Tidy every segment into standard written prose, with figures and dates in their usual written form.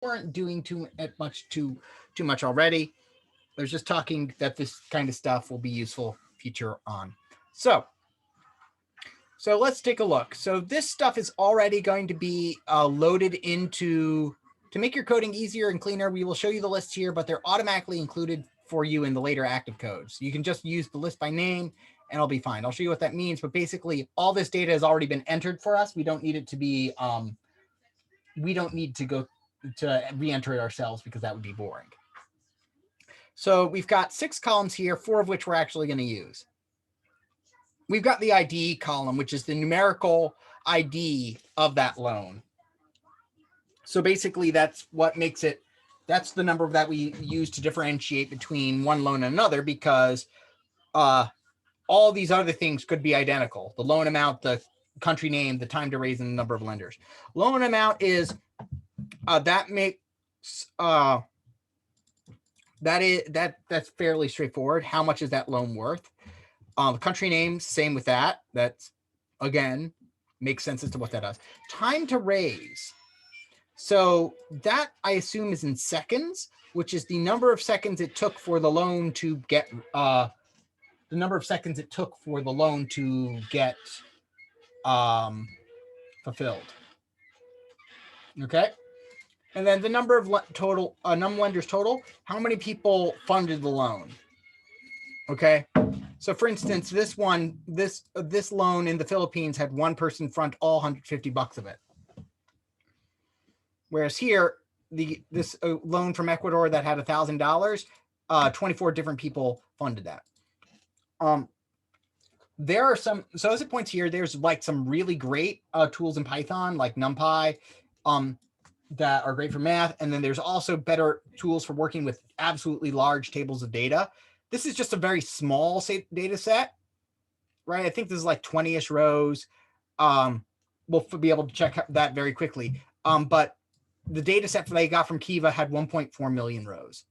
weren't doing too much already. I was just talking that this kind of stuff will be useful future on. So let's take a look. So this stuff is already going to be loaded into, to make your coding easier and cleaner, we will show you the lists here, but they're automatically included for you in the later active codes. You can just use the list by name and it'll be fine. I'll show you what that means, but basically all this data has already been entered for us. We don't need it to be, we don't need to go to re-enter it ourselves because that would be boring. So we've got 6 columns here, 4 of which we're actually going to use. We've got the ID column, which is the numerical ID of that loan. So basically that's what makes it, that's the number that we use to differentiate between one loan and another, because all these other things could be identical. The loan amount, the country name, the time to raise, and the number of lenders. Loan amount is, that makes, that's fairly straightforward. How much is that loan worth? The country name, same with that. That's, again, makes sense as to what that does. Time to raise. So that I assume is in seconds, which is the number of seconds it took for the loan to get, fulfilled. Okay. And then the number of total, lenders total, how many people funded the loan? Okay. So for instance, this one, this loan in the Philippines had one person front all $150 of it. Whereas here, this loan from Ecuador that had $1,000, 24 different people funded that. There are some, so as it points here, there's like some really great tools in Python, like NumPy, that are great for math. And then there's also better tools for working with absolutely large tables of data. This is just a very small data set, right? I think this is like 20-ish rows. We'll be able to check that very quickly. But the data set that they got from Kiva had 1.4 million rows.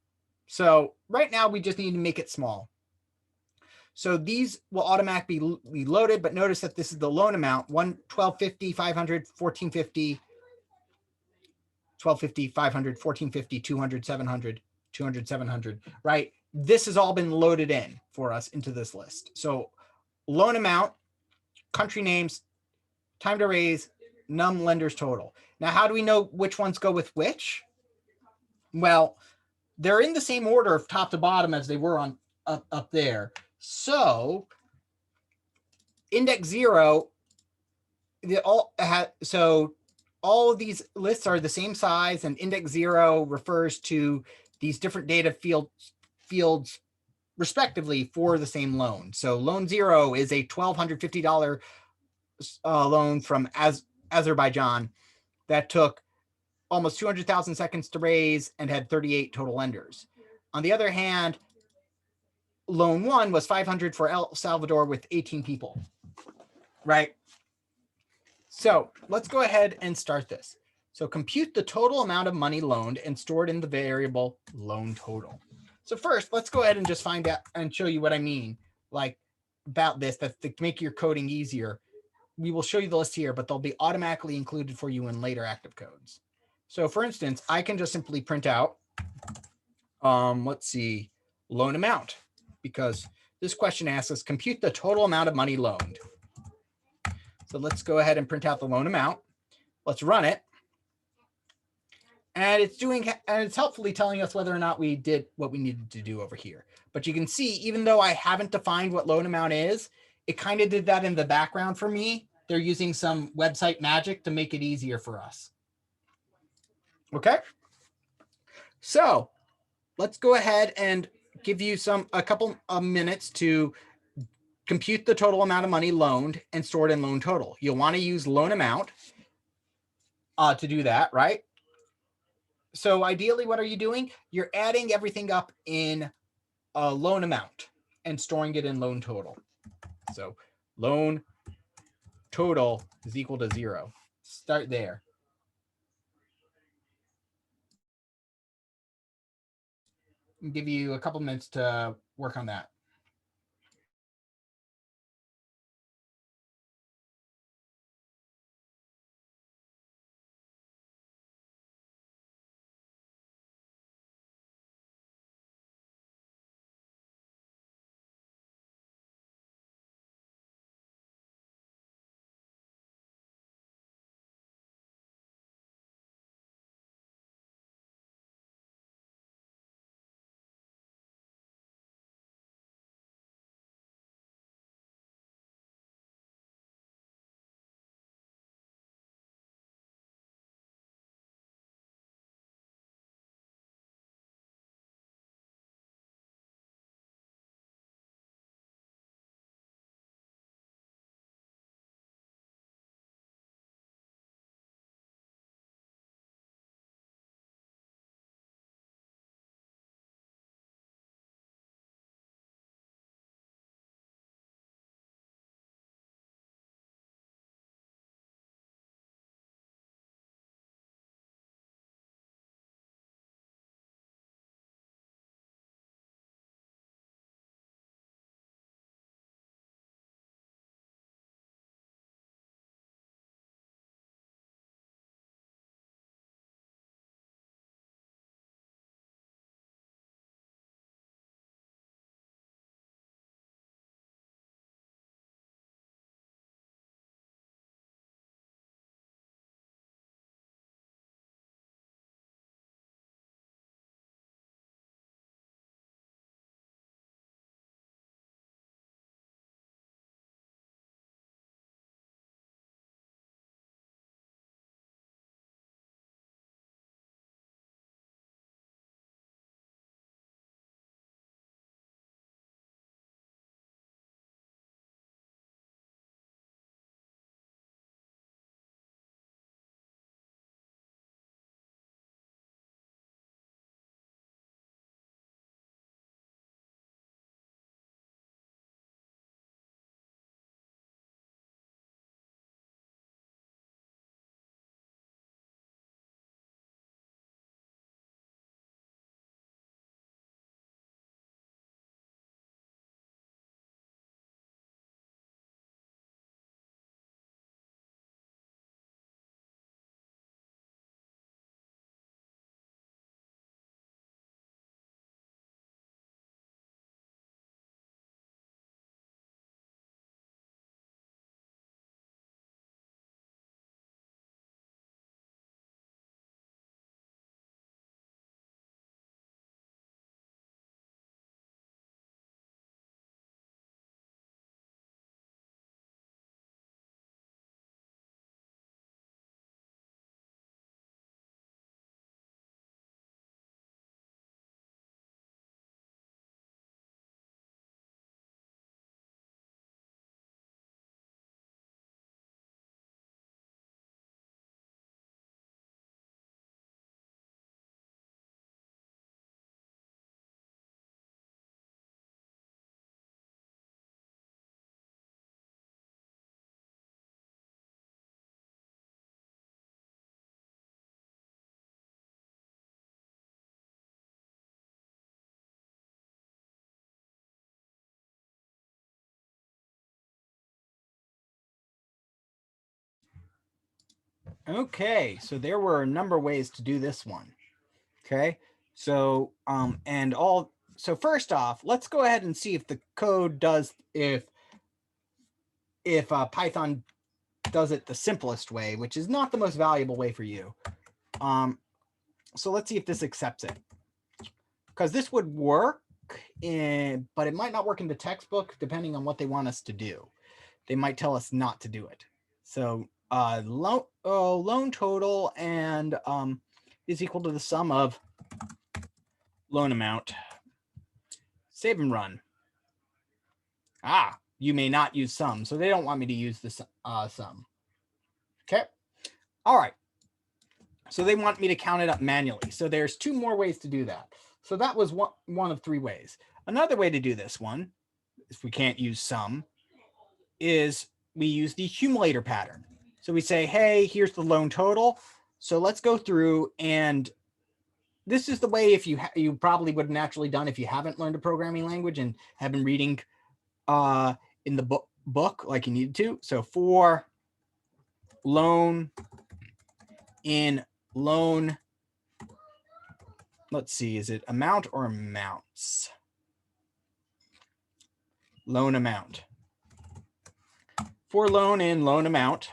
So right now we just need to make it small. So these will automatically be loaded, but notice that this is the loan amount, 1250, 500, 1450, 1250, 500, 1450, 200, 700, 200, 700, right? This has all been loaded in for us into this list. So loan amount, country names, time to raise, num lenders total. Now, how do we know which ones go with which? Well, they're in the same order of top to bottom as they were on up there. So index 0, so all of these lists are the same size, and index 0 refers to these different data fields respectively for the same loan. So loan 0 is a $1,250 loan from Azerbaijan that took almost 200,000 seconds to raise and had 38 total lenders. On the other hand, loan 1 was 500 for El Salvador with 18 people, right? So let's go ahead and start this. So compute the total amount of money loaned and stored in the variable loan total. So first, let's go ahead and just find out and show you what I mean, like about this, that to make your coding easier. We will show you the list here, but they'll be automatically included for you in later active codes. So for instance, I can just simply print out, let's see, loan amount, because this question asks us compute the total amount of money loaned. So let's go ahead and print out the loan amount. Let's run it. And it's helpfully telling us whether or not we did what we needed to do over here. But you can see, even though I haven't defined what loan amount is, it kind of did that in the background for me. They're using some website magic to make it easier for us. Okay. So let's go ahead and give you a couple of minutes to compute the total amount of money loaned and stored in loan total. You'll want to use loan amount to do that, right? So ideally, what are you doing? You're adding everything up in a loan amount and storing it in loan total. So loan total is equal to 0. Start there. I'll give you a couple minutes to work on that. Okay, so there were a number of ways to do this one. Okay, so so first off, let's go ahead and see if the code does if Python does it the simplest way, which is not the most valuable way for you. So let's see if this accepts it, because this would work but it might not work in the textbook depending on what they want us to do. They might tell us not to do it. So loan total and is equal to the sum of loan amount. Save and run. You may not use sum, so they don't want me to use the sum. Okay. All right. So they want me to count it up manually. So there's two more ways to do that. So that was one of three ways. Another way to do this one, if we can't use sum, is we use the accumulator pattern. So we say, hey, here's the loan total. So let's go through, and this is the way if you probably would have naturally done if you haven't learned a programming language and have been reading in the book like you needed to. So for loan in loan, let's see, is it amount or amounts? Loan amount. For loan in loan amount,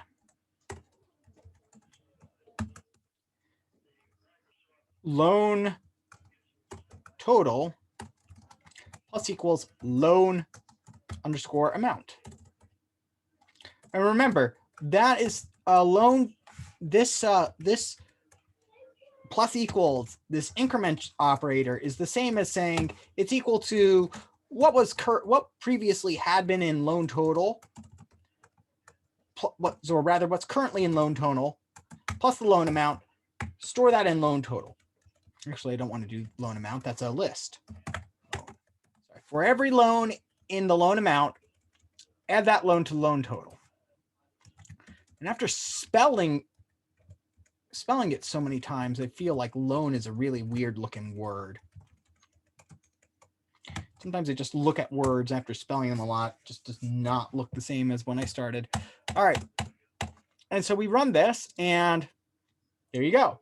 loan total plus equals loan underscore amount. And remember, that is a loan, this plus equals, this increment operator is the same as saying it's equal to what previously had been in loan total, or rather what's currently in loan total, plus the loan amount, store that in loan total. Actually, I don't want to do loan amount, that's a list. Sorry. For every loan in the loan amount, add that loan to loan total. And after spelling it so many times, I feel like loan is a really weird looking word. Sometimes I just look at words after spelling them a lot, just does not look the same as when I started. All right. And so we run this, and there you go.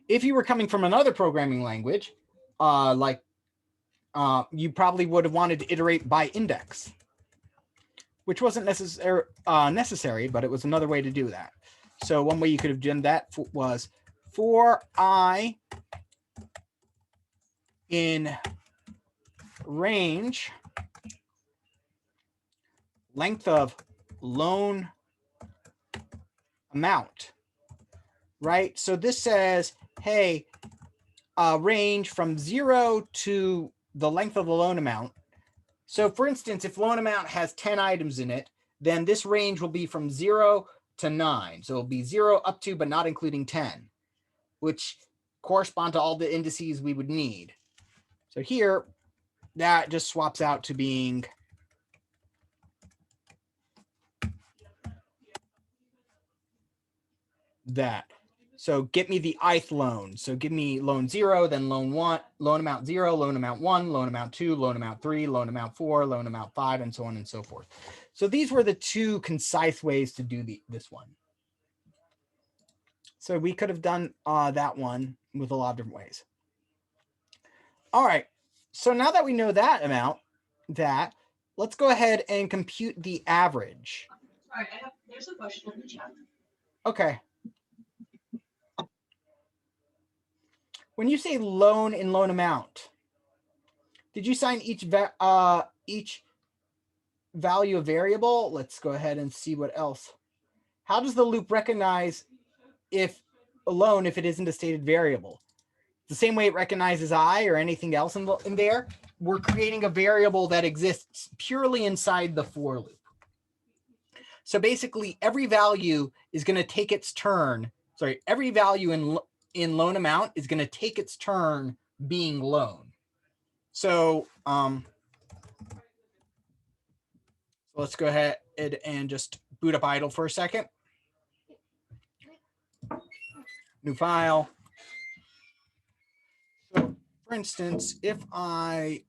If you were coming from another programming language, you probably would have wanted to iterate by index, which wasn't necessary, but it was another way to do that. So one way you could have done that was for I in range length of loan amount, right? So this says, hey, range from 0 to the length of the loan amount. So for instance, if loan amount has 10 items in it, then this range will be from 0 to 9. So it'll be 0 up to, but not including 10, which correspond to all the indices we would need. So here, that just swaps out to being that. So get me the ith loan. So give me loan 0, then loan 1, loan amount 0, loan amount 1, loan amount 2, loan amount 3, loan amount 4, loan amount 5, and so on and so forth. So these were the two concise ways to do this one. So we could have done that one with a lot of different ways. All right. So now that we know that amount, let's go ahead and compute the average. All right, there's a question in the chat. Okay. When you say loan in loan amount, did you assign each value a variable? Let's go ahead and see what else. How does the loop recognize if a loan if it isn't a stated variable? The same way it recognizes I or anything else in there, we're creating a variable that exists purely inside the for loop. So basically, every value is going to take its turn. Sorry, every value in loan amount is going to take its turn being loan. So let's go ahead and just boot up idle for a second. New file. So for instance, if I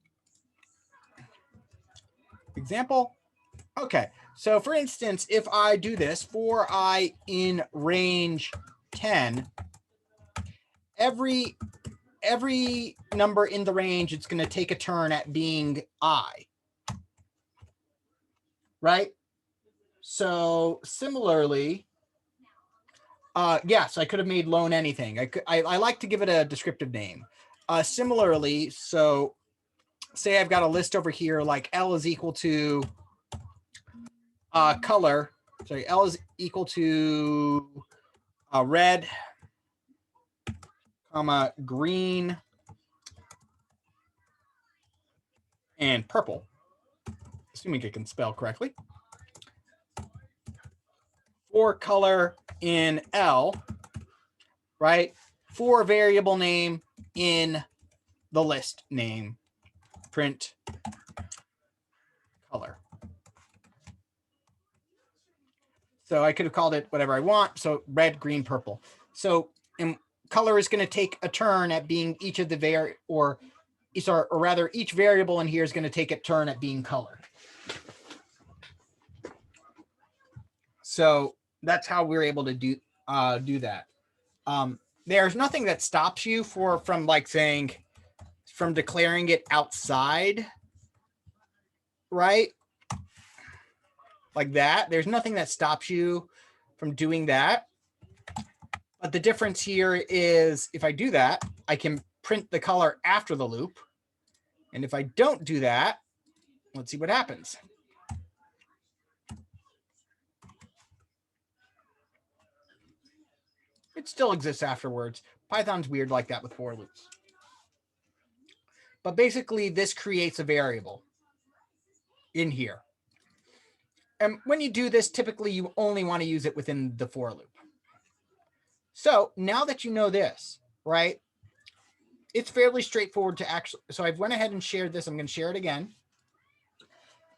example, Okay, so for instance, if I do this for I in range 10, every number in the range, it's going to take a turn at being I, right? So similarly, yes, I could have made loan anything. I like to give it a descriptive name. Similarly, so say I've got a list over here, like L is equal to color. Sorry, L is equal to red, comma, green, and purple, assuming I can spell correctly. For color in L, right? For variable name in the list name, print color. So I could have called it whatever I want. So red, green, purple. So color is going to take a turn at being each of the or rather each variable in here is going to take a turn at being color. So that's how we're able to do that. There's nothing that stops you from declaring it outside, right? Like that. There's nothing that stops you from doing that. But the difference here is if I do that, I can print the color after the loop. And if I don't do that, let's see what happens. It still exists afterwards. Python's weird like that with for loops. But basically, this creates a variable in here. And when you do this, typically you only want to use it within the for loop. So now that you know this, right, it's fairly straightforward to actually, so I've went ahead and shared this. I'm going to share it again.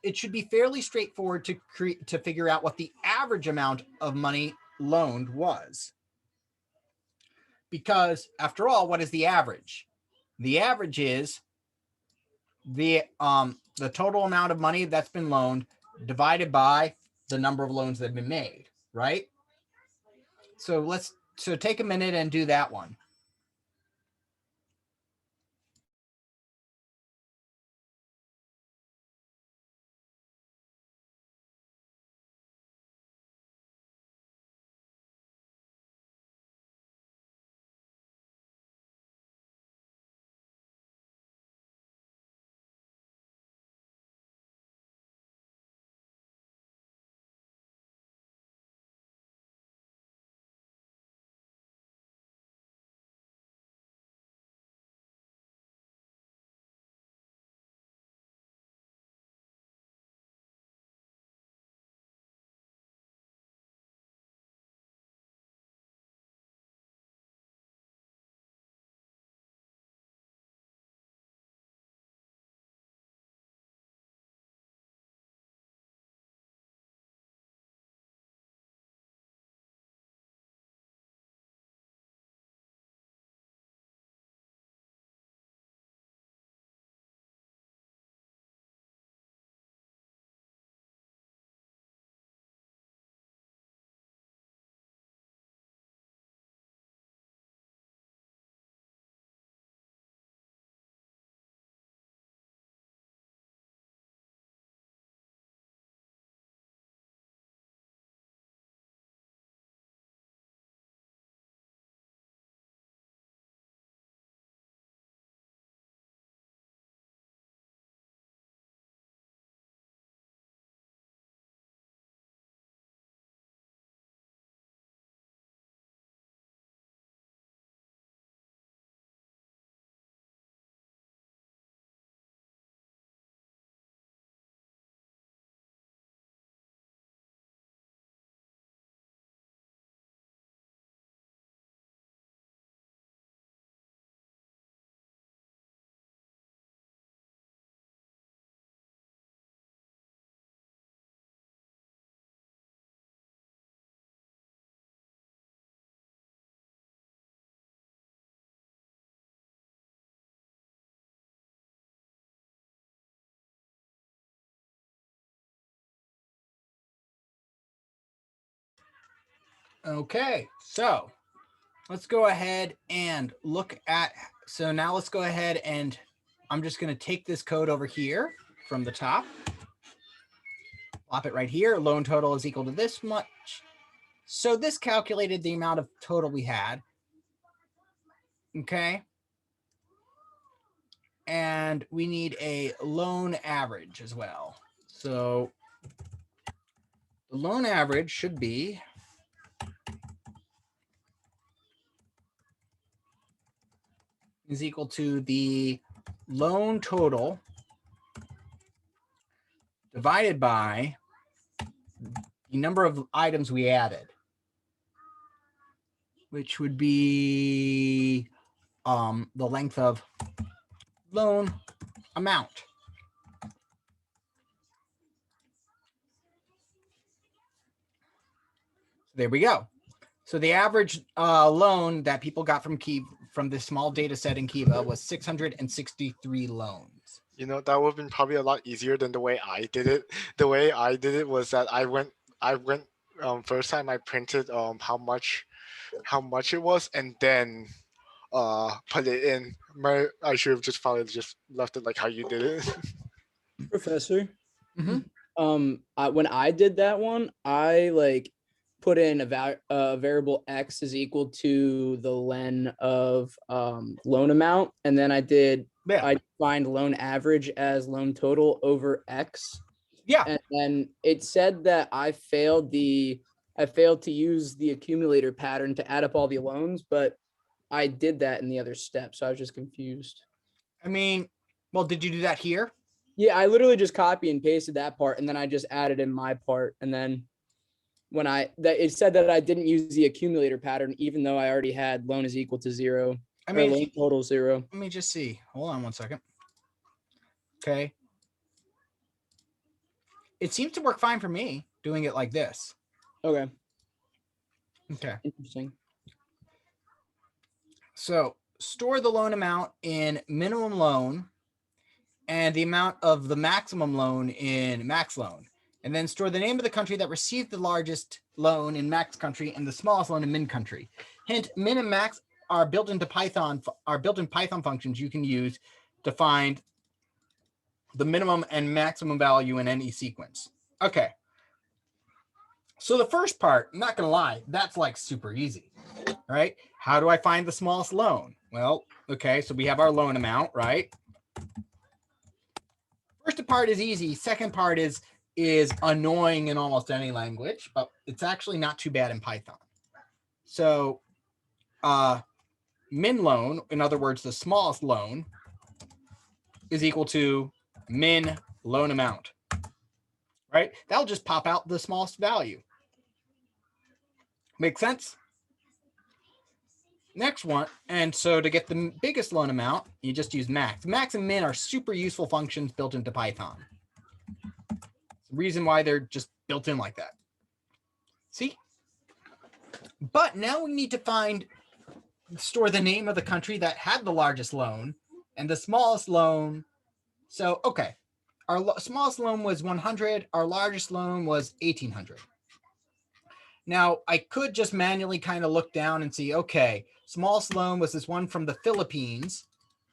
It should be fairly straightforward to figure out what the average amount of money loaned was. Because after all, what is the average? The average is the total amount of money that's been loaned divided by the number of loans that have been made, right? So take a minute and do that one. Okay, so let's go ahead and look at, so now let's go ahead and I'm just going to take this code over here from the top, plop it right here. Loan total is equal to this much. So this calculated the amount of total we had. Okay. And we need a loan average as well. So the loan average should be is equal to the loan total divided by the number of items we added, which would be the length of loan amount. There we go. So the average loan that people got from this small data set in Kiva was 663 loans. You know, that would have been probably a lot easier than the way I did it. The way I did it was that I went first time I printed how much it was, and then put it in. I should have just probably just left it like how you did it. Professor. Mhm. When I did that one, I put in a variable x is equal to the len of loan amount, and then I defined loan average as loan total over x. Yeah. And then it said that I failed to use the accumulator pattern to add up all the loans, but I did that in the other step, so I was just confused. I mean, well, did you do that here? Yeah, I literally just copy and pasted that part, and then I just added in my part, and then when it said that I didn't use the accumulator pattern, even though I already had loan is equal to 0. I mean, loan total 0. Let me just see. Hold on one second. Okay. It seems to work fine for me doing it like this. Okay. Okay. Interesting. So store the loan amount in minimum loan and the amount of the maximum loan in max loan. And then store the name of the country that received the largest loan in max country and the smallest loan in min country. Hint, min and max are built-in Python functions you can use to find the minimum and maximum value in any sequence. Okay. So the first part, I'm not going to lie, that's like super easy, right? How do I find the smallest loan? Well, okay, so we have our loan amount, right? First part is easy. Second part is annoying in almost any language, but it's actually not too bad in Python. So min loan, in other words, the smallest loan, is equal to min loan amount, right? That'll just pop out the smallest value. Make sense? Next one, and so to get the biggest loan amount, you just use max. Max and min are super useful functions built into Python. The reason why they're just built in like that. See? But now we need to store the name of the country that had the largest loan and the smallest loan. So, okay, our smallest loan was 100. Our largest loan was 1,800. Now, I could just manually kind of look down and see, okay, smallest loan was this one from the Philippines.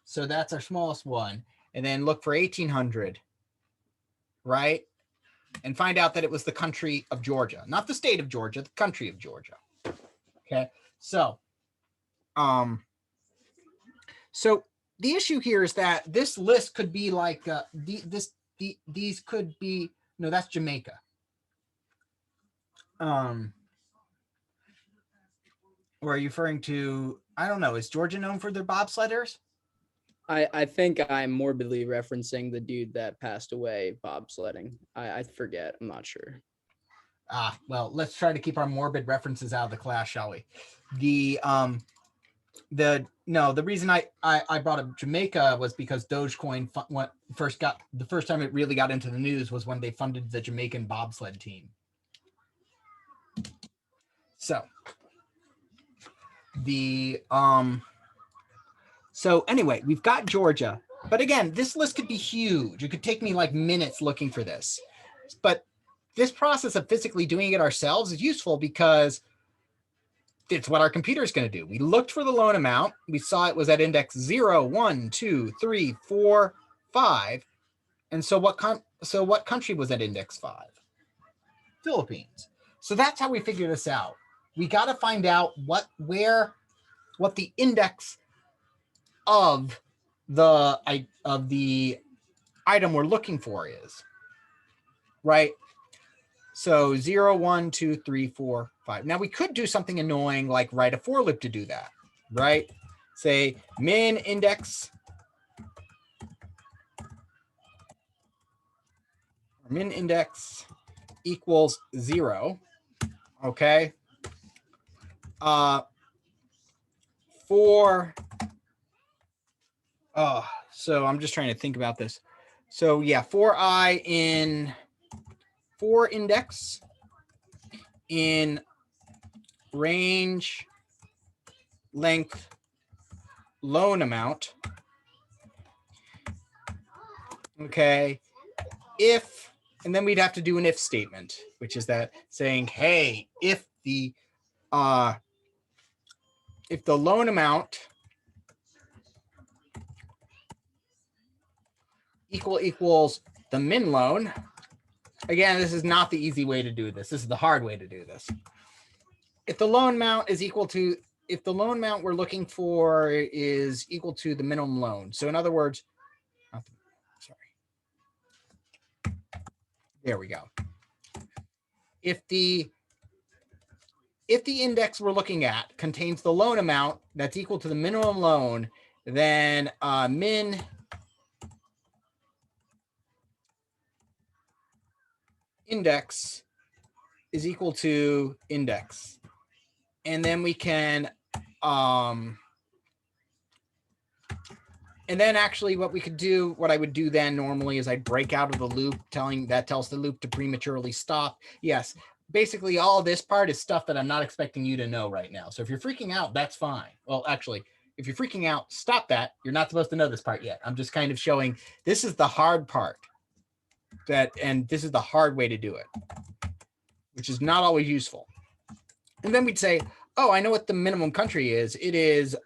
So that's our smallest one. And then look for 1,800, right? And find out that it was the country of Georgia, not the state of Georgia, the country of Georgia. Okay, so the issue here is that this list could be like these could be, no, that's Jamaica. Or are you referring to, I don't know, is Georgia known for their bobsledders? I think I'm morbidly referencing the dude that passed away bobsledding. I forget. I'm not sure. Well, let's try to keep our morbid references out of the class, shall we? The reason I brought up Jamaica was because Dogecoin the first time it really got into the news was when they funded the Jamaican bobsled team. So so anyway, we've got Georgia, but again, this list could be huge. It could take me like minutes looking for this, but this process of physically doing it ourselves is useful because it's what our computer is going to do. We looked for the loan amount. We saw it was at index 0, 1, 2, 3, 4, 5. And so what country was at index 5? Philippines. So that's how we figure this out. We got to find out what the index of the item we're looking for is, right? So 0, 1, 2, 3, 4, 5. Now we could do something annoying like write a for loop to do that, right? Say min index equals 0. Okay. So I'm just trying to think about this. So yeah, for index in range length loan amount. Okay. And then we'd have to do an if statement, which is that saying, hey, if the loan amount equals the min loan. Again, this is not the easy way to do this. This is the hard way to do this. If the loan amount we're looking for is equal to the minimum loan. So in other words, there we go. If the index we're looking at contains the loan amount that's equal to the minimum loan, then min index is equal to index. And then we can, and then actually what I would do then normally is I'd break out of the loop tells the loop to prematurely stop. Yes, basically all this part is stuff that I'm not expecting you to know right now. So if you're freaking out, that's fine. Well, actually, if you're freaking out, stop that. You're not supposed to know this part yet. I'm just kind of showing this is the hard part and this is the hard way to do it, which is not always useful. And then we'd say, oh, I know what the minimum country is. It is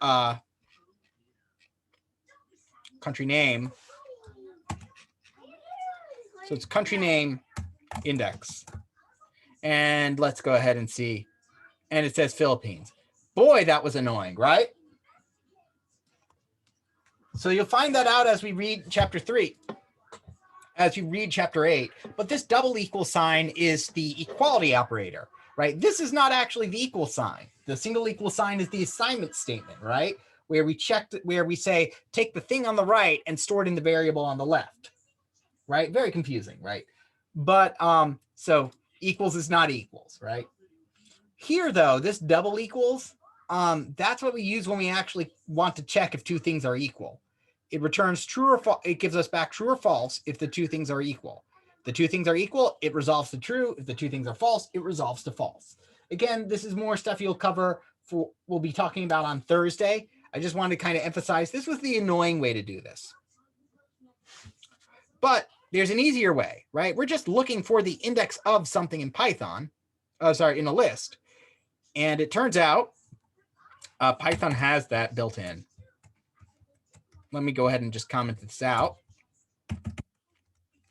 country name. So it's country name index. And let's go ahead and see. And it says Philippines. Boy, that was annoying, right? So you'll find that out as we read chapter 3, as you read chapter 8. But this double equal sign is the equality operator, right? This is not actually the equal sign. The single equal sign is the assignment statement, right? Where we say, take the thing on the right and store it in the variable on the left, right? Very confusing, right? But so equals is not equals, right? Here, though, this double equals, that's what we use when we actually want to check if two things are equal. It returns true or false. It gives us back true or false if the two things are equal. If the two things are equal, it resolves to true. If the two things are false, it resolves to false. Again, this is more stuff you'll cover we'll be talking about on Thursday. I just wanted to kind of emphasize this was the annoying way to do this. But there's an easier way, right? We're just looking for the index of something in Python, in a list. And it turns out Python has that built in. Let me go ahead and just comment this out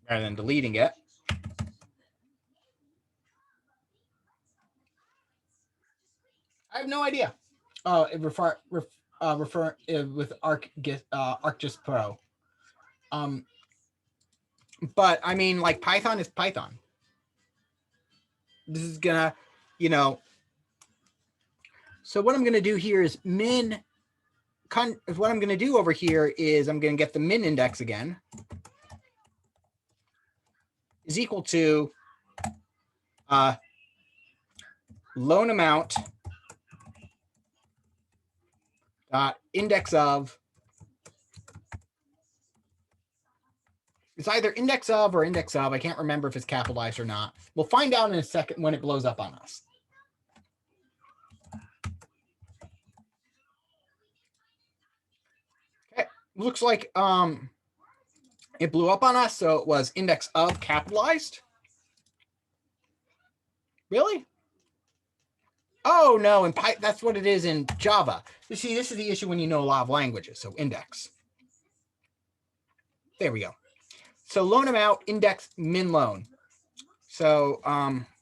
rather than deleting it. I have no idea. With ArcGIS Pro. But I mean, like Python is Python. This is gonna, so what I'm gonna do here is what I'm gonna do over here is I'm gonna get the min index again is equal to loan amount dot index of. It's either index of or index of. I can't remember if it's capitalized or not. We'll find out in a second when it blows up on us. Okay, looks like it blew up on us, so it was index of capitalized. Really? Oh no, in that's what it is in Java. You see, this is the issue when you know a lot of languages. So index. There we go. So loan amount, index, min loan. So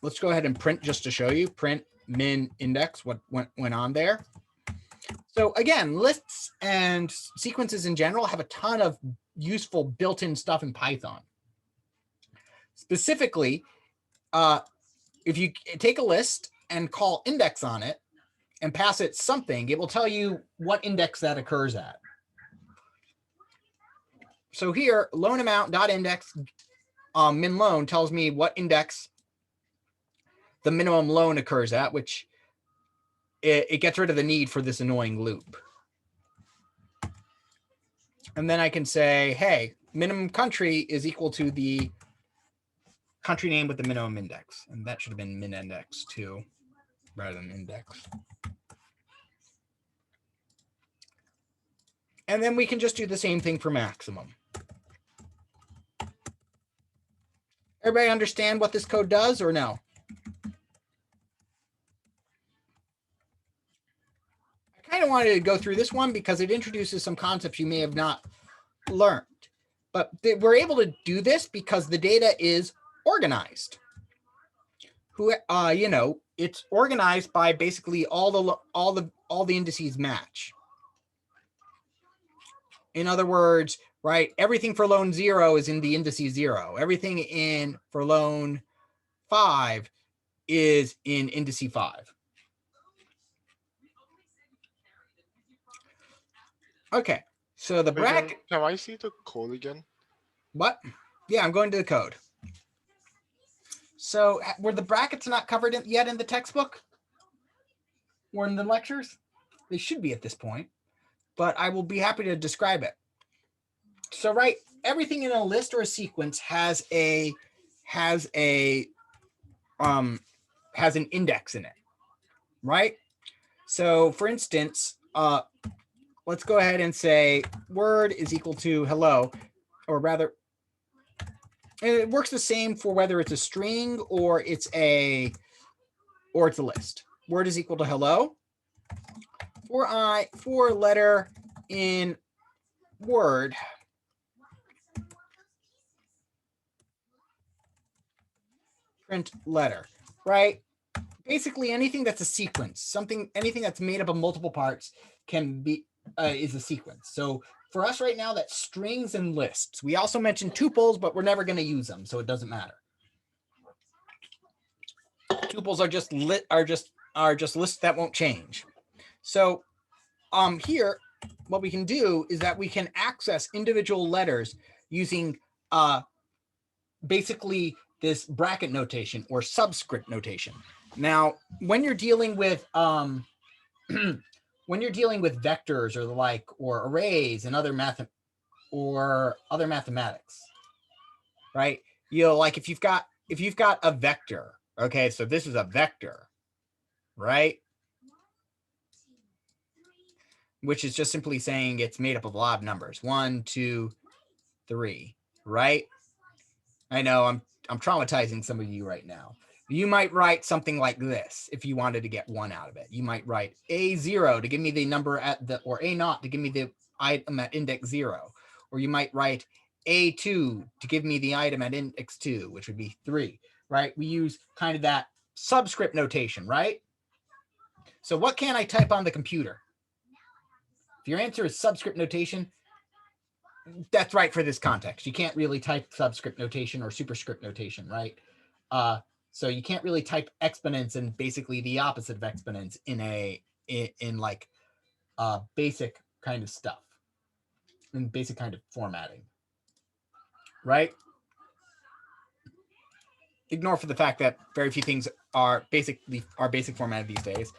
let's go ahead and print just to show you. Print min index, what went on there. So again, lists and sequences in general have a ton of useful built-in stuff in Python. Specifically, if you take a list and call index on it and pass it something, it will tell you what index that occurs at. So here, loan amount dot index min loan tells me what index the minimum loan occurs at, which it gets rid of the need for this annoying loop. And then I can say, hey, minimum country is equal to the country name with the minimum index. And that should have been min index too, rather than index. And then we can just do the same thing for maximum. Everybody understand what this code does or no? I kind of wanted to go through this one because it introduces some concepts you may have not learned. But we're able to do this because the data is organized. You know, it's organized by basically all the indices match. In other words, right, everything for loan 0 is in the indices 0. Everything for loan 5 is in indice 5. Okay, so the bracket. Can I see the code again? What? Yeah, I'm going to the code. So were the brackets not covered yet in the textbook? Or in the lectures? They should be at this point, but I will be happy to describe it. So, right, everything in a list or a sequence has an index in it, right? So, for instance, let's go ahead and say word is equal to hello, or rather, and it works the same for whether it's a string or it's a list. Word is equal to hello. For letter in word, print letter, right? Basically, anything that's a sequence, anything that's made up of multiple parts can be is a sequence. So for us right now, that's strings and lists. We also mentioned tuples, but we're never going to use them, so it doesn't matter. Tuples are just lists that won't change. So here, what we can do is that we can access individual letters using basically this bracket notation or subscript notation. Now, when you're dealing with vectors or the like, or arrays and other mathematics, right? Like if you've got a vector, okay, so this is a vector, right? Which is just simply saying it's made up of a lot of numbers, 1, 2, 3, right? I know I'm traumatizing some of you right now. You might write something like this if you wanted to get 1 out of it. You might write A0 to give me the number or A0 to give me the item at index 0. Or you might write A2 to give me the item at index 2, which would be 3, right? We use kind of that subscript notation, right? So what can I type on the computer? If your answer is subscript notation, that's right for this context. You can't really type subscript notation or superscript notation, right? So you can't really type exponents and basically the opposite of exponents in like basic kind of stuff, in basic kind of formatting, right? Ignore for the fact that very few things are basic formatted these days.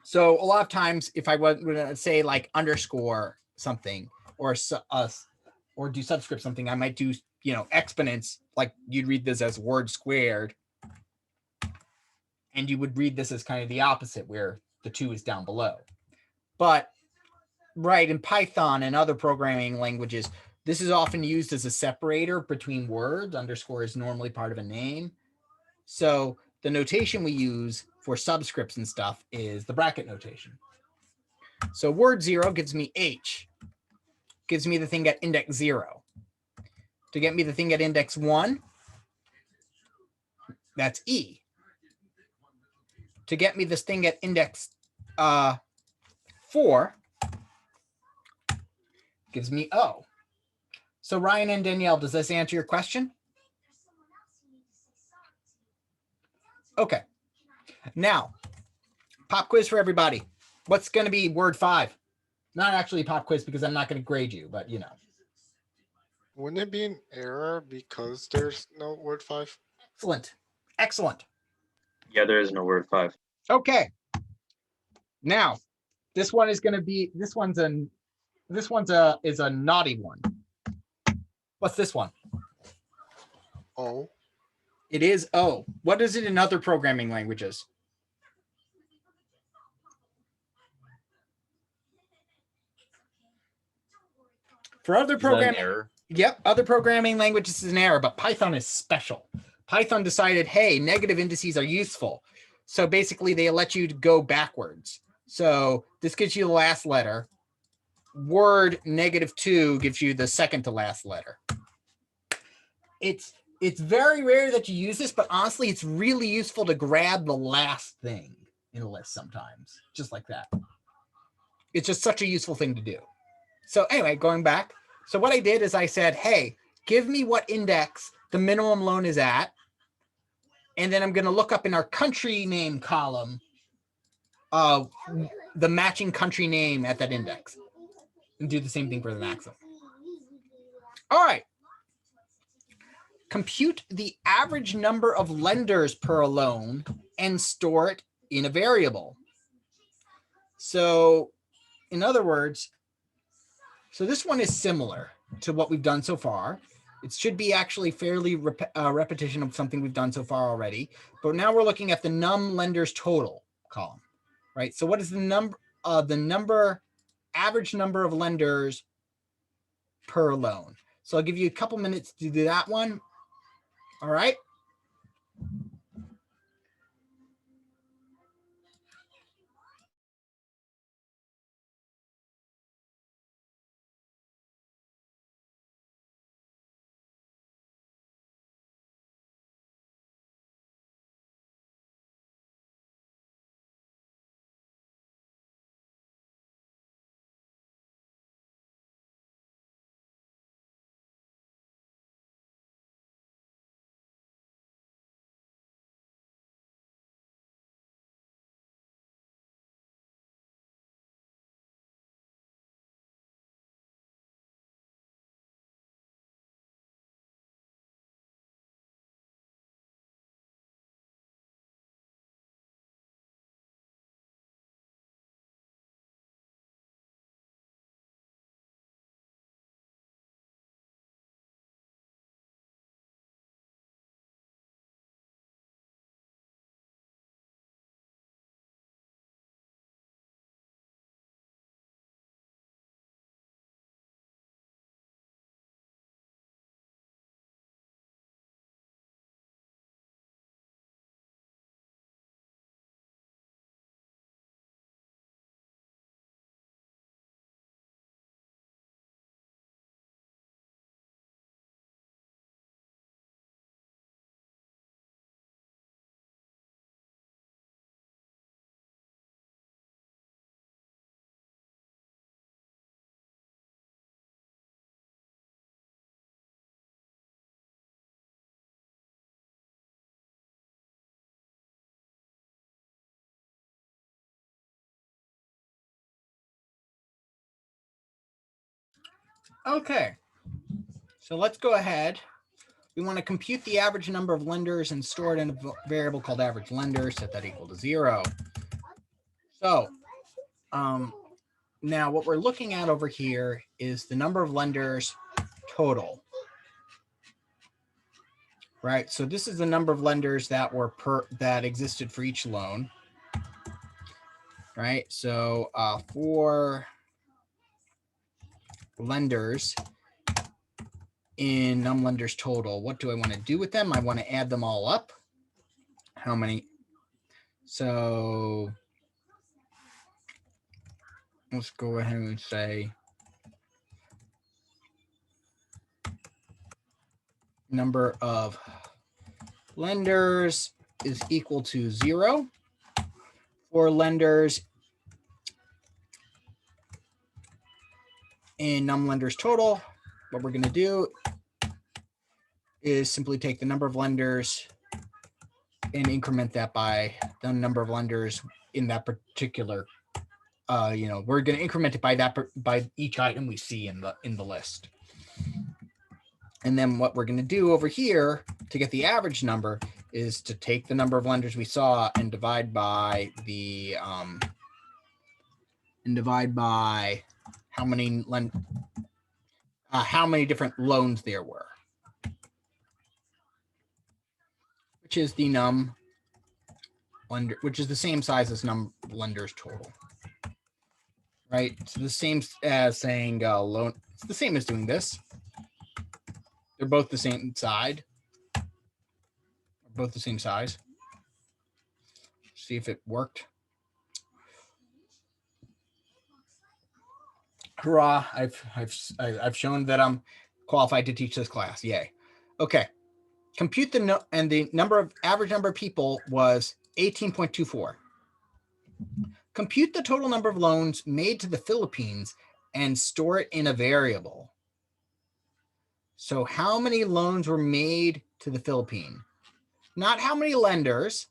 So a lot of times, if I would say like underscore something or do subscript something, I might do exponents, like you'd read this as word squared, and you would read this as kind of the opposite where the 2 is down below. But right, in Python and other programming languages, this is often used as a separator between words. Underscore is normally part of a name. So the notation we use for subscripts and stuff is the bracket notation. So word 0 gives me H, gives me the thing at index 0. To get me the thing at index 1, that's E. To get me this thing at index 4, gives me O. So Ryan and Danielle, does this answer your question? Okay. Now, pop quiz for everybody. What's going to be word 5? Not actually pop quiz because I'm not going to grade you, but you know. Wouldn't it be an error because there's no word 5? Excellent. Excellent. Yeah, there is no word 5. Okay. Now, this one is going to be, is a naughty one. What's this one? Oh. It is O. What is it in other programming languages? For other programming, error? Yep, other programming languages is an error, but Python is special. Python decided, hey, negative indices are useful. So basically they let you go backwards. So this gives you the last letter. Word -2 gives you the second to last letter. It's very rare that you use this, but honestly, it's really useful to grab the last thing in a list sometimes, just like that. It's just such a useful thing to do. So anyway, going back. So what I did is I said, hey, give me what index the minimum loan is at. And then I'm going to look up in our country name column the matching country name at that index. And do the same thing for the maximum. All right. Compute the average number of lenders per loan and store it in a variable. So in other words, so this one is similar to what we've done so far. It should be actually fairly repetition of something we've done so far already. But now we're looking at the num lenders total column, right? So what is the number, average number of lenders per loan? So I'll give you a couple minutes to do that one. All right. Okay. So let's go ahead. We want to compute the average number of lenders and store it in a variable called average lender, set that equal to 0. So now what we're looking at over here is the number of lenders total. Right. So this is the number of lenders that were that existed for each loan. Right. So for lenders in num lenders total, what do I want to do with them? I want to add them all up. How many? So let's go ahead and say number of lenders is equal to 0 for lenders in num lenders total. What we're going to do is simply take the number of lenders and increment that by the number of lenders in that particular, we're going to increment it by by each item we see in the list. And then what we're going to do over here to get the average number is to take the number of lenders we saw and divide by the how many different loans there were, which is the num lender, which is the same size as num lenders total, right? So the same as saying loan. It's the same as doing this. They're both the same side, both the same size. See if it worked. Hurrah! I've shown that I'm qualified to teach this class. Yay! Okay. Compute the average number of people was 18.24. Compute the total number of loans made to the Philippines and store it in a variable. So how many loans were made to the Philippines? Not how many lenders,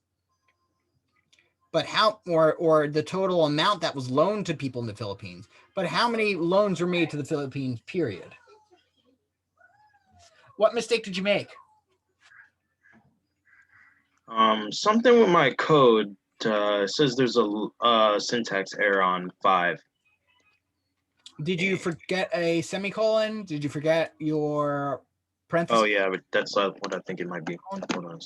but how, or the total amount that was loaned to people in the Philippines, but how many loans were made to the Philippines, period. What mistake did you make? Something with my code says there's a syntax error on 5. Did you forget a semicolon? Did you forget your parentheses? Oh yeah, but that's what I think it might be. Hold on.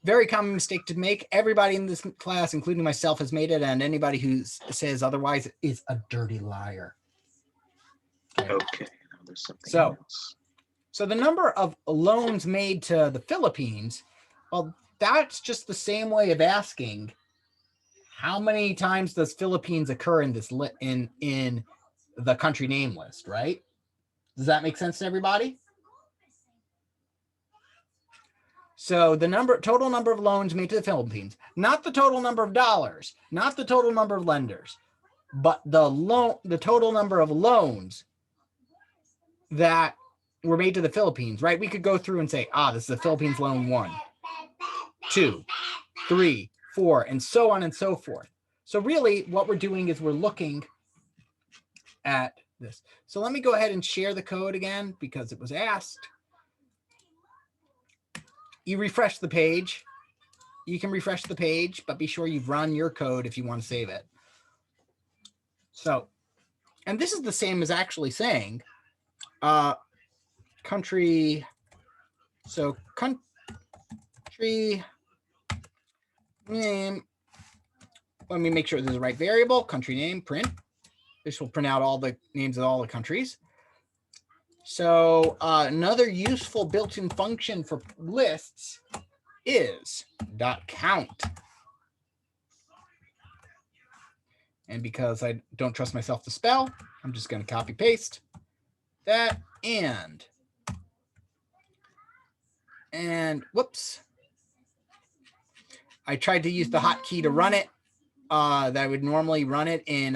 Very common mistake to make. Everybody in this class, including myself, has made it, and anybody who says otherwise is a dirty liar. Okay. There's something else. So the number of loans made to the Philippines, well, that's just the same way of asking how many times does Philippines occur in this in the country name list, right? Does that make sense to everybody? So the total number of loans made to the Philippines, not the total number of dollars, not the total number of lenders, but the total number of loans that were made to the Philippines, right? We could go through and say, this is the Philippines loan 1, 2, 3, 4, and so on and so forth. So really what we're doing is we're looking at this. So let me go ahead and share the code again because it was asked. You refresh the page. You can refresh the page, but be sure you've run your code if you want to save it. So, and this is the same as actually saying country. So country name. Let me make sure this is the right variable. Country name, print. This will print out all the names of all the countries. So another useful built-in function for lists is .count. And because I don't trust myself to spell, I'm just going to copy paste that and whoops. I tried to use the hotkey to run it. That I would normally run it in.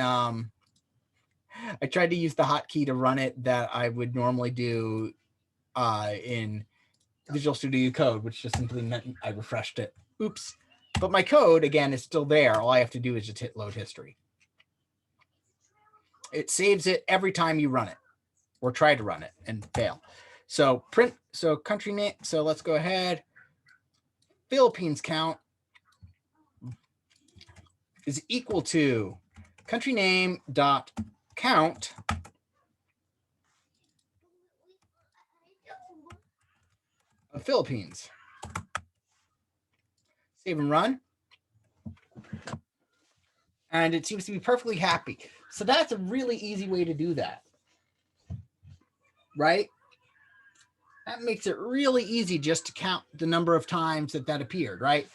I tried to use the hotkey to run it that I would normally do in Visual Studio Code, which just simply meant I refreshed it. Oops. But my code, again, is still there. All I have to do is just hit load history. It saves it every time you run it or try to run it and fail. So print, so country name. So let's go ahead. Philippines count is equal to country name dot count of Philippines. Save and run. And it seems to be perfectly happy. So that's a really easy way to do that. Right? That makes it really easy just to count the number of times that appeared, right?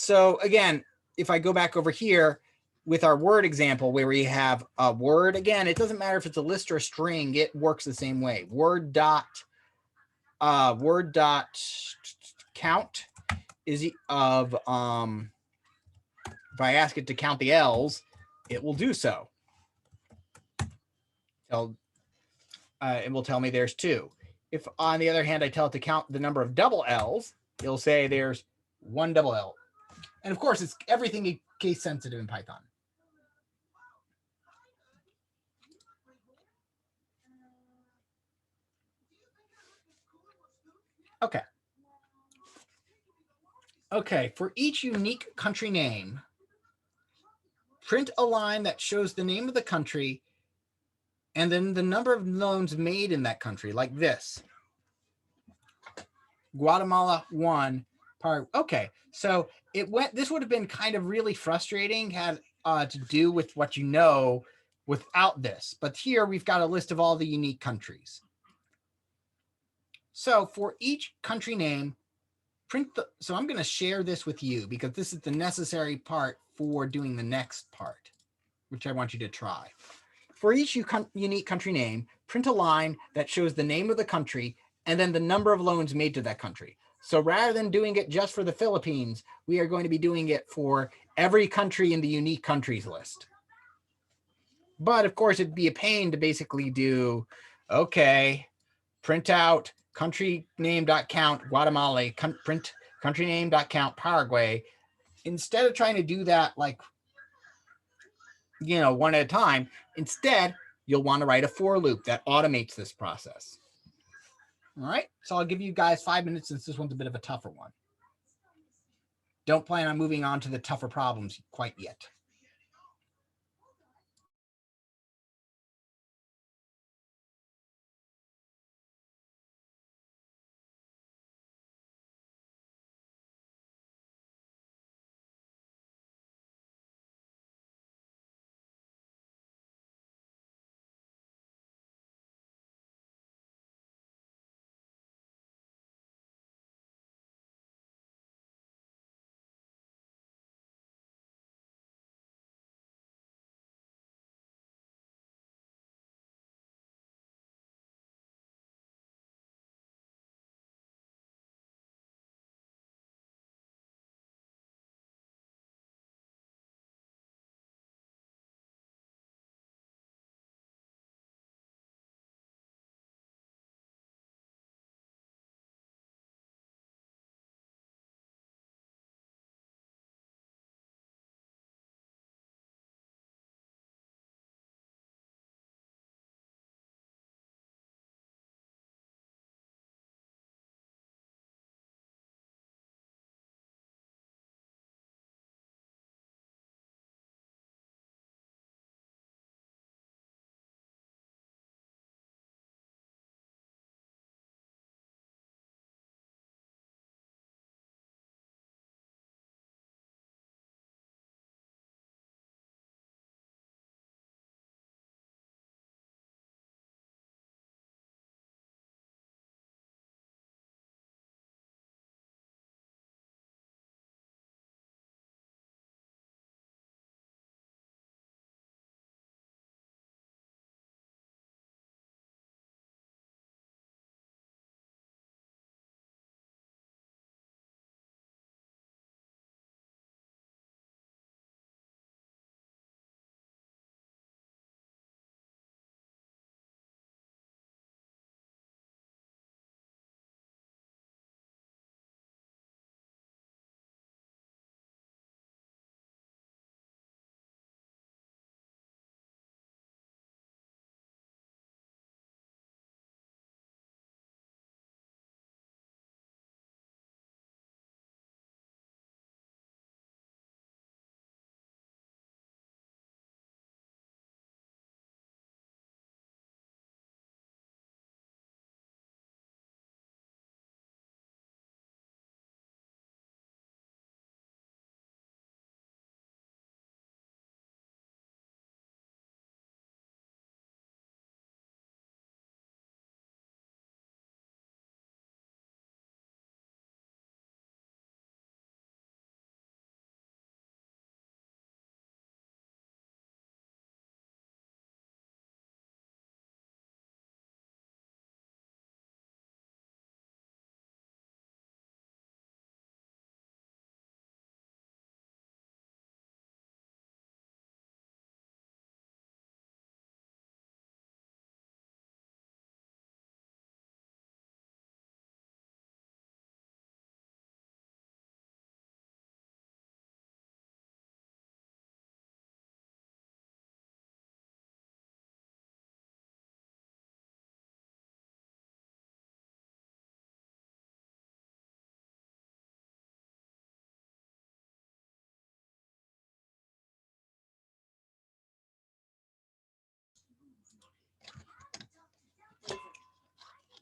So again, if I go back over here with our word example where we have a word, again, it doesn't matter if it's a list or a string, it works the same way. Word dot count is of, if I ask it to count the L's, it will do so. It will tell me there's 2. If on the other hand, I tell it to count the number of double L's, it'll say there's 1 double L. And of course, it's everything case sensitive in Python. Okay. Okay, for each unique country name, print a line that shows the name of the country and then the number of loans made in that country, like this. Guatemala 1. Okay, so this would have been kind of really frustrating had to do with what you know without this. But here we've got a list of all the unique countries. So for each country name, so I'm going to share this with you because this is the necessary part for doing the next part, which I want you to try. For each unique country name, print a line that shows the name of the country and then the number of loans made to that country. So rather than doing it just for the Philippines, we are going to be doing it for every country in the unique countries list. But of course, it'd be a pain to basically do, okay, print out country name.count Guatemala, print country name.count Paraguay. Instead of trying to do that like, one at a time, instead, you'll want to write a for loop that automates this process. All right, so I'll give you guys 5 minutes since this one's a bit of a tougher one. Don't plan on moving on to the tougher problems quite yet.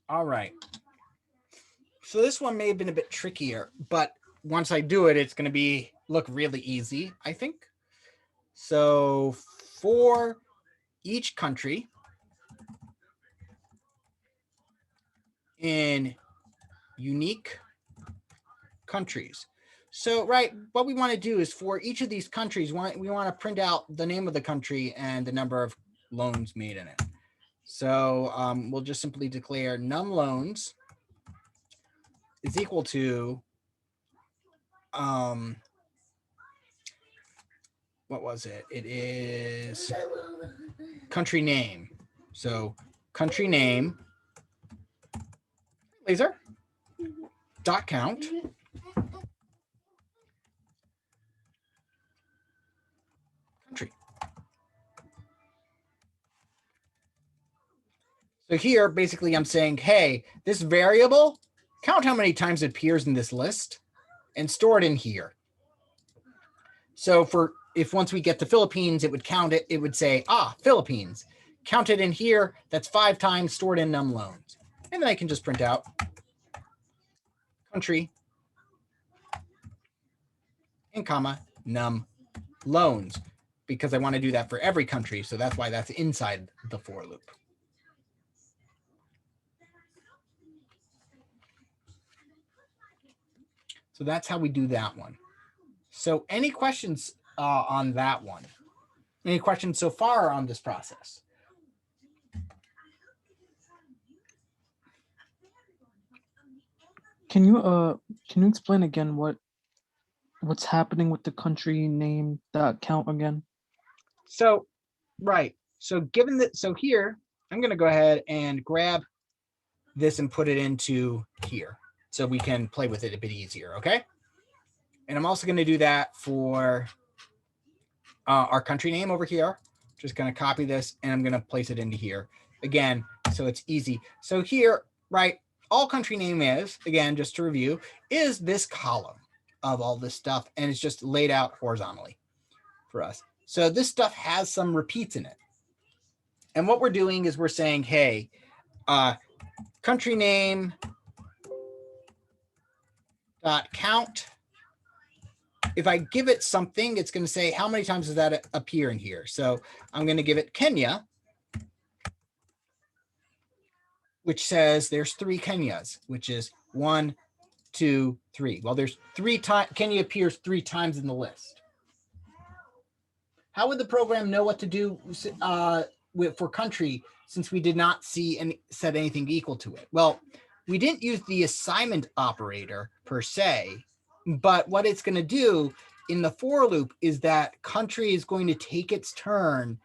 All right. So this one may have been a bit trickier, but once I do it, it's going to look really easy, I think. So for each country in unique countries. So, right, what we want to do is for each of these countries, we want to print out the name of the country and the number of loans made in it. So we'll just simply declare num loans is equal to, what was it? It is country name. So country name, laser, dot count. Country. So here, basically, I'm saying, hey, this variable, count how many times it appears in this list and store it in here. So if once we get to Philippines, it would count it. It would say, Philippines. Count it in here. That's 5 times stored in num loans. And then I can just print out country and comma num loans, because I want to do that for every country. So that's why that's inside the for loop. So that's how we do that one. So any questions on that one? Any questions so far on this process? Can you explain again what's happening with the country name count again? So, right. So given that, so here, I'm going to go ahead and grab this and put it into here so we can play with it a bit easier, okay? And I'm also going to do that for our country name over here. Just going to copy this and I'm going to place it into here again, so it's easy. So here, right, all country name is, again, just to review, is this column of all this stuff, and it's just laid out horizontally for us. So this stuff has some repeats in it. And what we're doing is we're saying, hey, country name dot count. If I give it something, it's going to say, how many times does that appear in here? So I'm going to give it Kenya, which says there's 3 Kenyas, which is 1, 2, 3. Well, there's 3 times. Kenya appears 3 times in the list. How would the program know what to do for country, since we did not set anything equal to it? Well, we didn't use the assignment operator per se, but what it's going to do in the for loop is that country is going to take its turn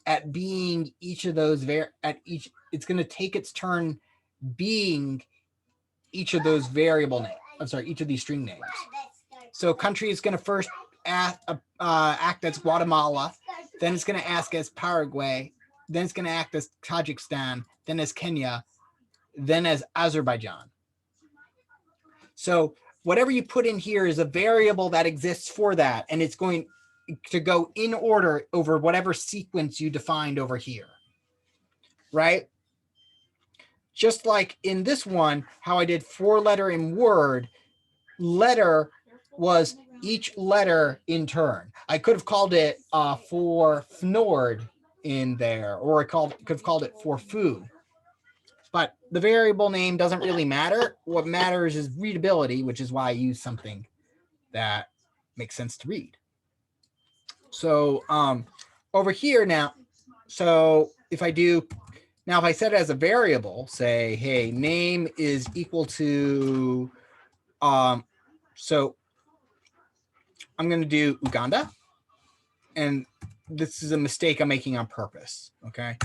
at being each of those it's going to take its turn being each of those variable names. I'm sorry, each of these string names. So country is going to first act as Guatemala, then it's going to act as Paraguay, then it's going to act as Tajikistan, then as Kenya, then as Azerbaijan. So whatever you put in here is a variable that exists for that, and it's going to go in order over whatever sequence you defined over here, right? Just like in this one, how I did 4-letter in Word, letter was each letter in turn. I could have called it for Fnord in there, or I could have called it for food. But the variable name doesn't really matter. What matters is readability, which is why I use something that makes sense to read. So over here now, so if I set it as a variable, say, hey, name is equal to, so I'm going to do Uganda. And this is a mistake I'm making on purpose, okay?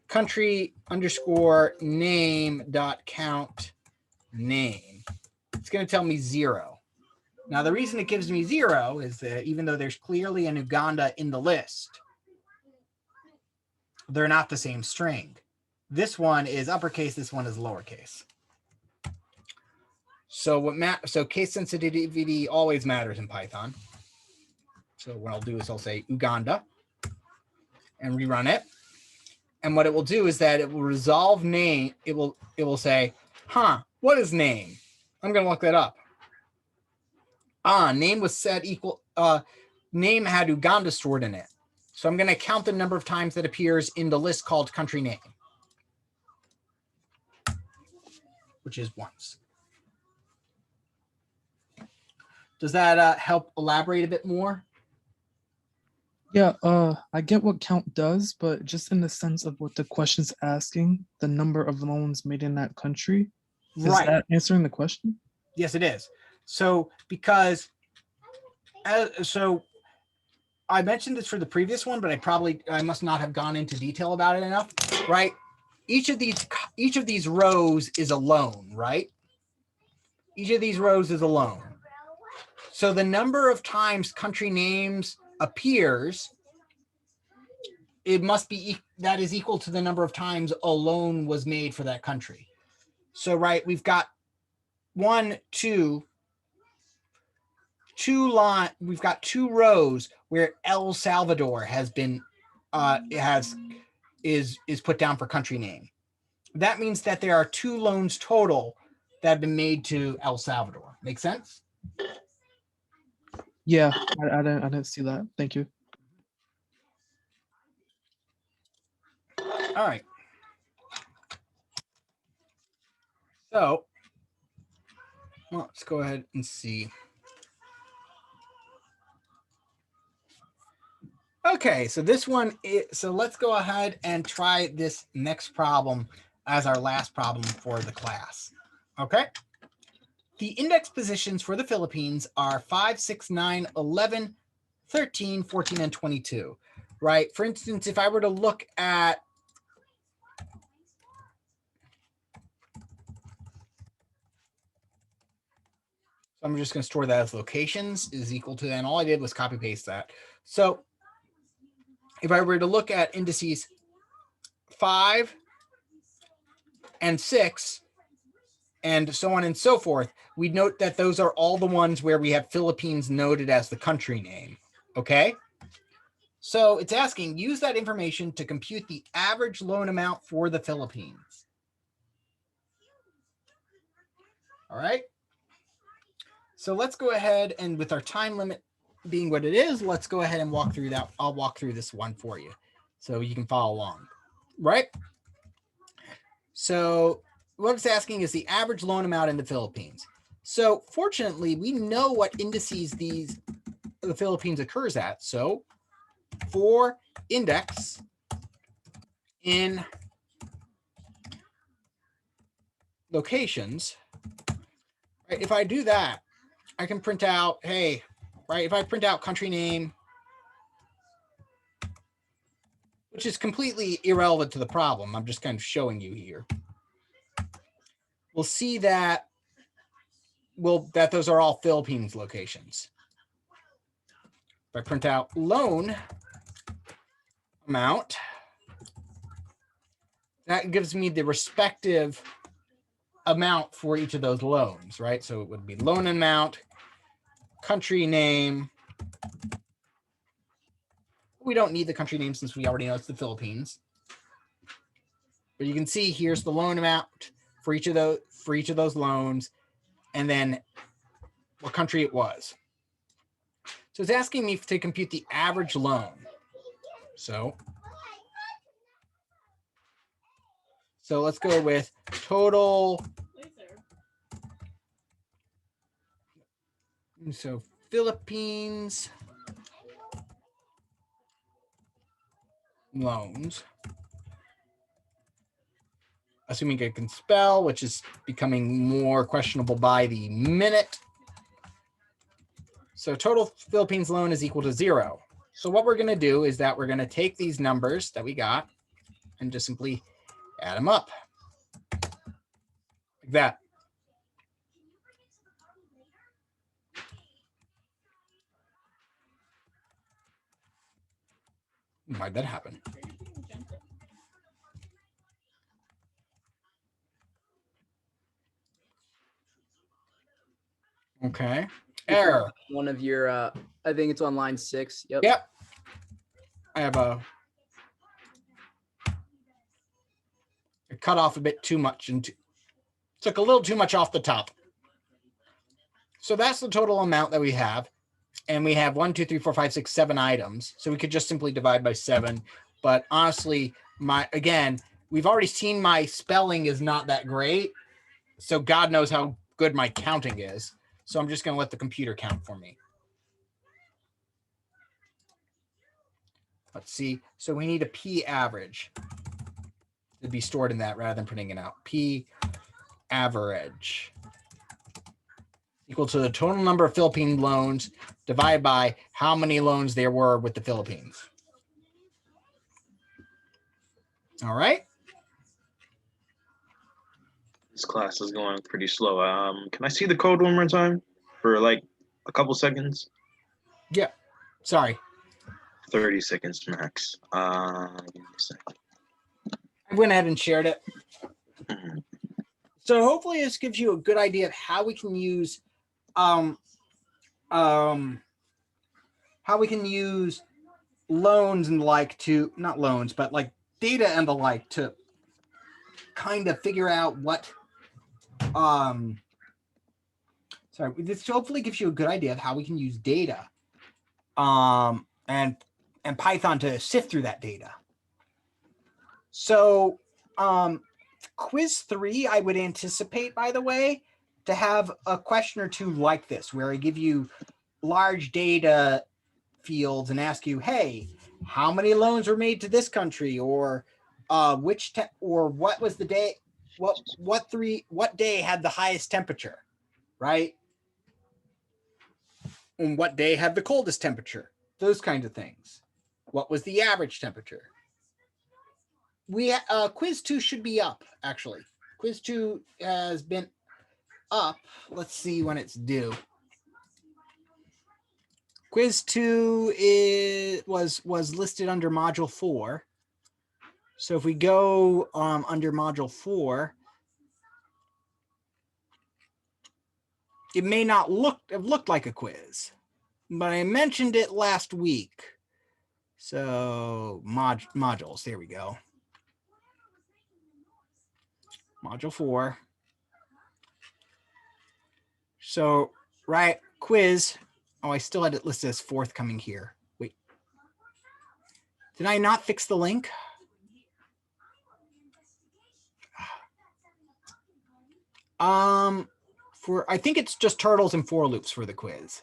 Country underscore name dot count name. It's going to tell me 0. Now, the reason it gives me 0 is that even though there's clearly an Uganda in the list, they're not the same string. This one is uppercase, this one is lowercase. So so case sensitivity always matters in Python. So what I'll do is I'll say Uganda and rerun it. And what it will do is that it will resolve name. It will say, what is name? I'm going to look that up. Name was set equal, name had Uganda stored in it. So I'm going to count the number of times that appears in the list called country name, which is once. Does that help elaborate a bit more? Yeah, I get what count does, but just in the sense of what the question's asking, the number of loans made in that country, is that answering the question? Yes, it is. So because, so I mentioned this for the previous one, but I must not have gone into detail about it enough, right? Each of these rows is a loan, right? Each of these rows is a loan. So the number of times country names appears, it must be, that is equal to the number of times a loan was made for that country. So, right, we've got we've got two rows where El Salvador has been, is put down for country name. That means that there are 2 loans total that have been made to El Salvador. Make sense? Yeah, I didn't see that. Thank you. All right. So, well, let's go ahead and see. Okay, so this one is, so let's go ahead and try this next problem as our last problem for the class. Okay. The index positions for the Philippines are 5, 6, 9, 11, 13, 14, and 22, right? For instance, if I were to look at I'm just going to store that as locations is equal to, and all I did was copy paste that. So if I were to look at indices 5 and 6 and so on and so forth, we'd note that those are all the ones where we have Philippines noted as the country name. Okay. So it's asking, use that information to compute the average loan amount for the Philippines. All right. So let's go ahead and with our time limit being what it is, let's go ahead and walk through that. I'll walk through this one for you so you can follow along, right? So what it's asking is the average loan amount in the Philippines. So fortunately, we know what indices the Philippines occurs at. So for index in locations, right, if I do that, I can print out, hey, right, if I print out country name, which is completely irrelevant to the problem, I'm just kind of showing you here. We'll see that that those are all Philippines locations. If I print out loan amount, that gives me the respective amount for each of those loans, right? So it would be loan amount, country name. We don't need the country name since we already know it's the Philippines. But you can see here's the loan amount for each of those loans, and then what country it was. So it's asking me to compute the average loan. So let's go with total. So Philippines loans, assuming I can spell, which is becoming more questionable by the minute. So total Philippines loan is equal to 0. So what we're going to do is that we're going to take these numbers that we got and just simply add them up like that. Why'd that happen? Okay. Error. One of your, I think it's on line 6. Yep. Yep. I have a. cut off a bit too much and took a little too much off the top. So that's the total amount that we have. And we have 1, 2, 3, 4, 5, 6, 7 items. So we could just simply divide by 7. But honestly, we've already seen my spelling is not that great. So God knows how good my counting is. So I'm just going to let the computer count for me. Let's see. So we need a P average to be stored in that rather than printing it out. P average equal to the total number of Philippine loans divided by how many loans there were with the Philippines. All right. This class is going pretty slow. Can I see the code one more time for like a couple seconds? Yeah. Sorry. 30 seconds max. Give me a second. I went ahead and shared it. Mhm. So hopefully this gives you a good idea of how we can use loans and the like to, not loans, but like data and the like to kind of figure out what this hopefully gives you a good idea of how we can use data and Python to sift through that data. So quiz 3, I would anticipate, by the way, to have a question or two like this, where I give you large data fields and ask you, hey, how many loans were made to this country, or what was the day, what day had the highest temperature, right? And what day had the coldest temperature? Those kinds of things. What was the average temperature? Quiz 2 should be up, actually. Quiz 2 has been up. Let's see when it's due. Quiz 2 was listed under module 4. So if we go under module 4, it may not have looked like a quiz, but I mentioned it last week. So modules, there we go. Module 4. So, right, quiz. Oh, I still had it listed as forthcoming here. Wait. Did I not fix the link? I think it's just turtles and for loops for the quiz.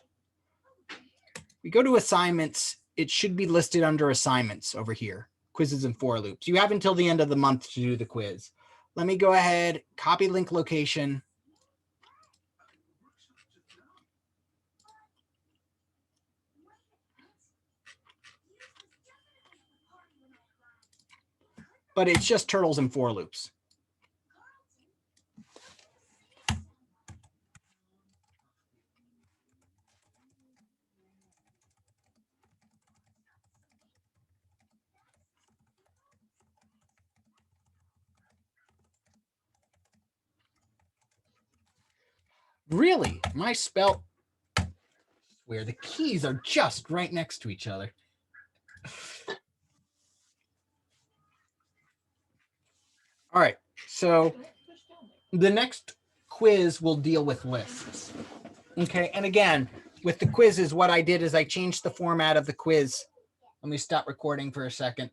We go to assignments. It should be listed under assignments over here. Quizzes and for loops. You have until the end of the month to do the quiz. Let me go ahead, copy link location. But it's just turtles and for loops. Really? My spell, where the keys are just right next to each other. All right, so the next quiz will deal with lists. Okay, and again, with the quizzes, what I did is I changed the format of the quiz. Let me stop recording for a second.